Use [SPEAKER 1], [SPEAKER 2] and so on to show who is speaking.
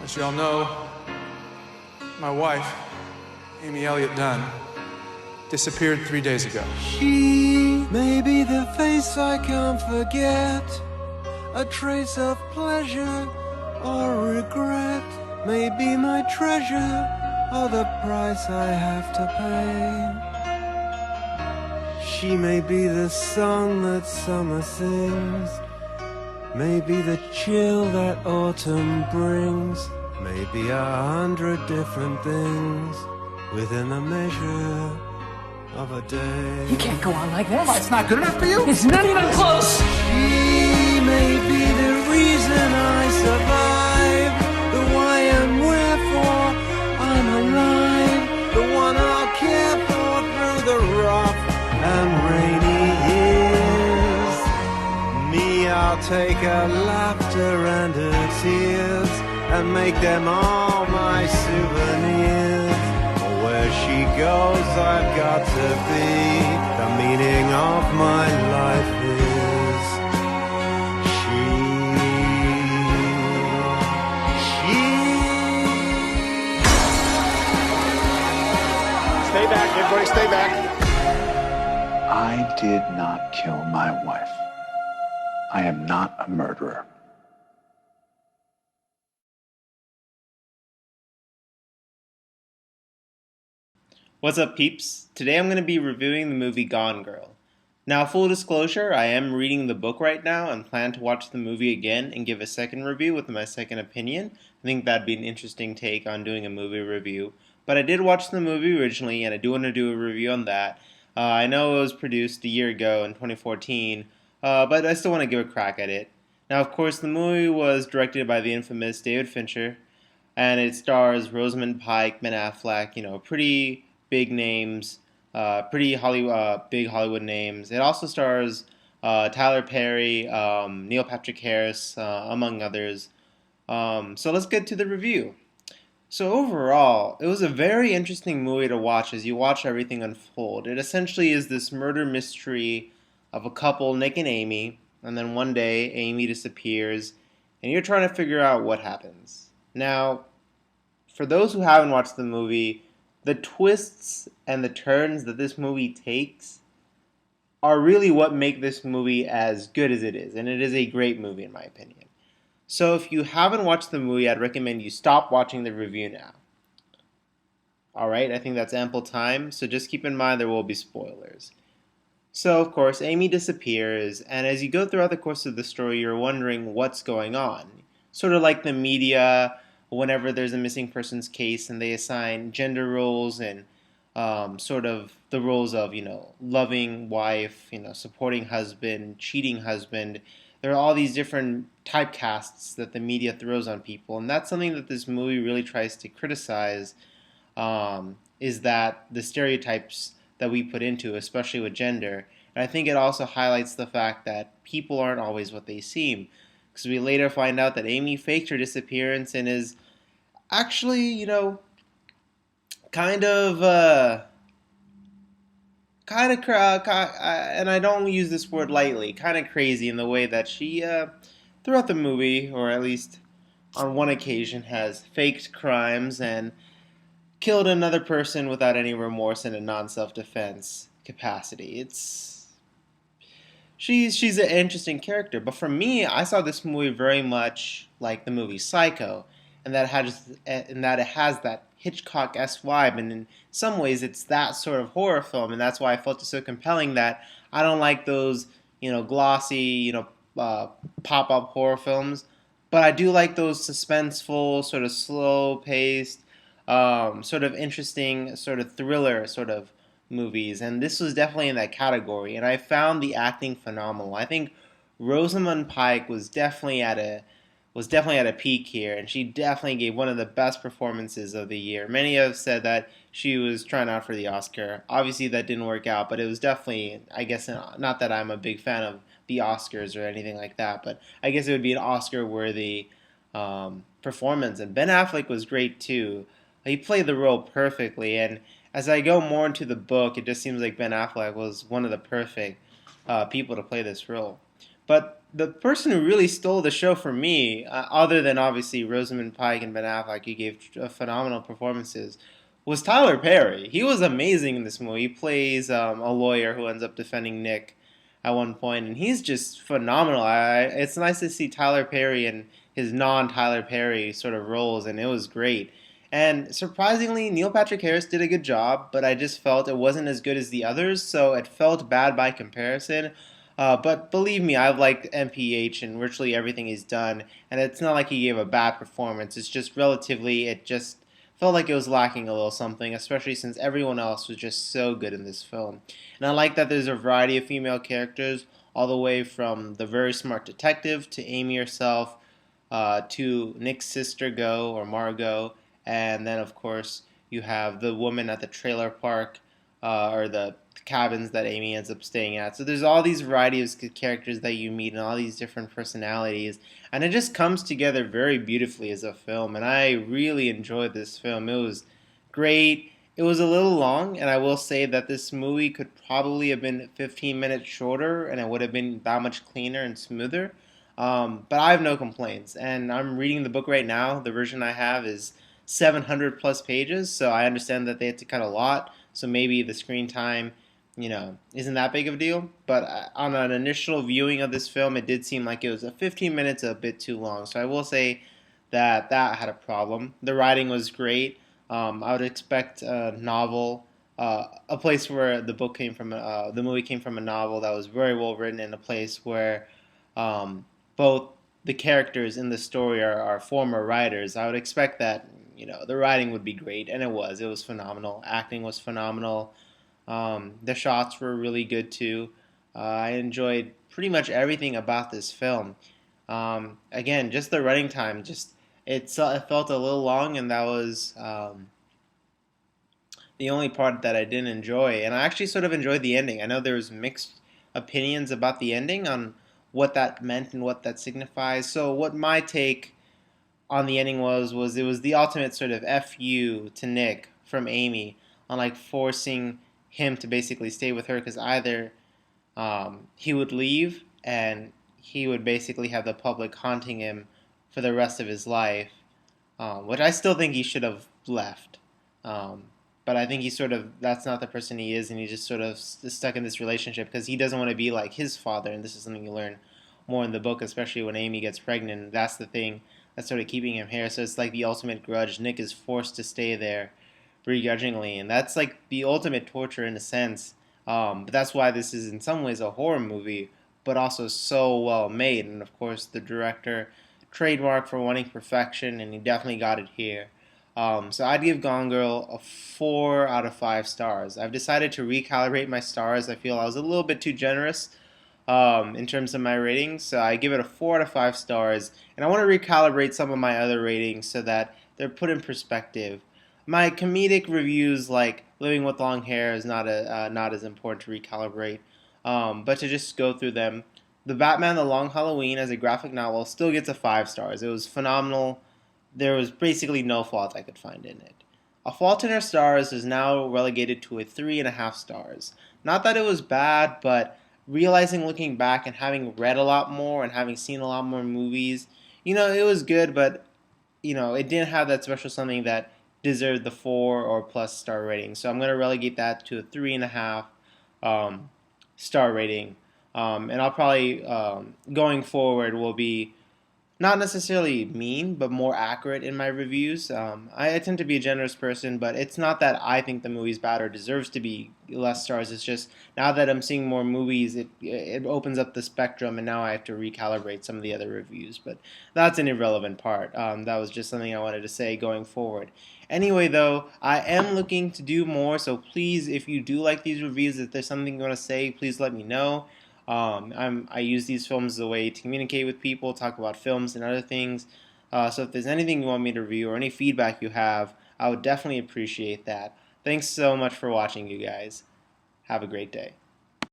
[SPEAKER 1] As you all know, my wife, Amy Elliott Dunn, disappeared 3 days ago.
[SPEAKER 2] She may be the face I can't forget, a trace of pleasure or regret, may be my treasure or the price I have to pay. She may be the song that summer sings, may be the chill that autumn brings, may be 100 different things within a measure of a day.
[SPEAKER 3] You can't go on like this.
[SPEAKER 1] It's not good enough for you?
[SPEAKER 3] It's not even close.
[SPEAKER 2] She may be the reason I survive, the why and wherefore I'm alive, the one I'll care for through the rough and rainy years. Me, I'll take her laughter and her tears and make them all my souvenirs. Where she goes, I've got to be. The meaning of my life is she.
[SPEAKER 4] Stay back, everybody, stay back.
[SPEAKER 5] I did not kill my wife. I am not a murderer.
[SPEAKER 6] What's up, peeps? Today I'm going to be reviewing the movie Gone Girl. Now, full disclosure, I am reading the book right now and plan to watch the movie again and give a second review with my second opinion. I think that'd be an interesting take on doing a movie review. But I did watch the movie originally, and I do want to do a review on that. I know it was produced a year ago in 2014, but I still want to give a crack at it. Now, of course, the movie was directed by the infamous David Fincher, and it stars Rosamund Pike, Ben Affleck, pretty big names, big Hollywood names. It also stars Tyler Perry, Neil Patrick Harris, among others. So let's get to the review. So overall, it was a very interesting movie to watch as you watch everything unfold. It essentially is this murder mystery of a couple, Nick and Amy, and then one day Amy disappears, and you're trying to figure out what happens. Now, for those who haven't watched the movie, the twists and the turns that this movie takes are really what make this movie as good as it is, and it is a great movie in my opinion. So if you haven't watched the movie, I'd recommend you stop watching the review now. Alright, I think that's ample time, so just keep in mind there will be spoilers. So of course, Amy disappears, and as you go throughout the course of the story, you're wondering what's going on. Sort of like the media, whenever there's a missing persons case and they assign gender roles and sort of the roles of, loving wife, supporting husband, cheating husband. There are all these different typecasts that the media throws on people. And that's something that this movie really tries to criticize, is that the stereotypes that we put into, especially with gender. And I think it also highlights the fact that people aren't always what they seem. Because we later find out that Amy faked her disappearance and is actually, and I don't use this word lightly, kind of crazy in the way that she, throughout the movie, or at least on one occasion, has faked crimes and killed another person without any remorse in a non-self-defense capacity. She's an interesting character, but for me, I saw this movie very much like the movie Psycho, and that it has that Hitchcock-esque vibe, and in some ways, it's that sort of horror film, and that's why I felt it so compelling that I don't like those, glossy, pop-up horror films, but I do like those suspenseful, sort of slow-paced, sort of interesting, sort of thriller sort of movies, and this was definitely in that category, and I found the acting phenomenal. I think Rosamund Pike was definitely at a peak here, and she definitely gave one of the best performances of the year. Many have said that she was trying out for the Oscar. Obviously, that didn't work out, but it was definitely, I guess, not that I'm a big fan of the Oscars or anything like that, but I guess it would be an Oscar-worthy performance. And Ben Affleck was great, too. He played the role perfectly, and as I go more into the book, it just seems like Ben Affleck was one of the perfect people to play this role. But the person who really stole the show for me, other than obviously Rosamund Pike and Ben Affleck, who gave phenomenal performances, was Tyler Perry. He was amazing in this movie. He plays a lawyer who ends up defending Nick at one point, and he's just phenomenal. It's nice to see Tyler Perry in his non-Tyler Perry sort of roles, and it was great. And surprisingly, Neil Patrick Harris did a good job, but I just felt it wasn't as good as the others, so it felt bad by comparison. But believe me, I've liked MPH and virtually everything he's done, and it's not like he gave a bad performance. It's just relatively, it just felt like it was lacking a little something, especially since everyone else was just so good in this film. And I like that there's a variety of female characters, all the way from the very smart detective to Amy herself, to Nick's sister Go or Margot, and then of course you have the woman at the trailer park, or the cabins that Amy ends up staying at. So there's all these variety of characters that you meet and all these different personalities, and it just comes together very beautifully as a film, and I really enjoyed this film. It was great. It was a little long, and I will say that this movie could probably have been 15 minutes shorter, and it would have been that much cleaner and smoother. But I have no complaints, and I'm reading the book right now. The version I have is 700 plus pages, so I understand that they had to cut a lot, so maybe the screen time, isn't that big of a deal. But on an initial viewing of this film, it did seem like it was 15 minutes a bit too long, so I will say that had a problem. The writing was great. I would expect a novel, a place where the book came from, the movie came from a novel that was very well written, in a place where both the characters in the story are former writers. I would expect that the writing would be great, and it was. It was phenomenal. Acting was phenomenal. The shots were really good too. I enjoyed pretty much everything about this film. Again, just the running time, it felt a little long, and that was the only part that I didn't enjoy. And I actually sort of enjoyed the ending. I know there was mixed opinions about the ending on what that meant and what that signifies. So what my take on the ending was it was the ultimate sort of FU to Nick from Amy, on like forcing him to basically stay with her, because either he would leave and he would basically have the public haunting him for the rest of his life, which I still think he should have left. But I think that's not the person he is, and he just sort of is stuck in this relationship because he doesn't want to be like his father, and this is something you learn more in the book, especially when Amy gets pregnant. That's the thing that's sort of keeping him here. So it's like the ultimate grudge. Nick is forced to stay there begrudgingly, and that's like the ultimate torture in a sense. But that's why this is in some ways a horror movie, but also so well made. And of course, the director trademark for wanting perfection, and he definitely got it here. So I'd give Gone Girl a 4 out of 5 stars. I've decided to recalibrate my stars. I feel I was a little bit too generous in terms of my ratings, so I give it a 4 out of 5 stars, and I want to recalibrate some of my other ratings so that they're put in perspective. My comedic reviews, like Living with Long Hair, is not as important to recalibrate, but to just go through them. The Batman The Long Halloween as a graphic novel still gets a 5 stars. It was phenomenal. There was basically no fault I could find in it. A Fault in Our Stars is now relegated to a 3.5 stars. Not that it was bad, but realizing, looking back and having read a lot more and having seen a lot more movies, it was good, but it didn't have that special something that deserved the 4 or plus star rating. So I'm going to relegate that to a 3.5 star rating. And I'll probably, going forward, will be not necessarily mean, but more accurate in my reviews. I tend to be a generous person, but it's not that I think the movie's bad or deserves to be less stars. It's just now that I'm seeing more movies, it opens up the spectrum, and now I have to recalibrate some of the other reviews. But that's an irrelevant part. That was just something I wanted to say going forward. Anyway, though, I am looking to do more, so please, if you do like these reviews, if there's something you want to say, please let me know. I use these films as a way to communicate with people, talk about films and other things. So if there's anything you want me to review or any feedback you have, I would definitely appreciate that. Thanks so much for watching, you guys. Have a great day.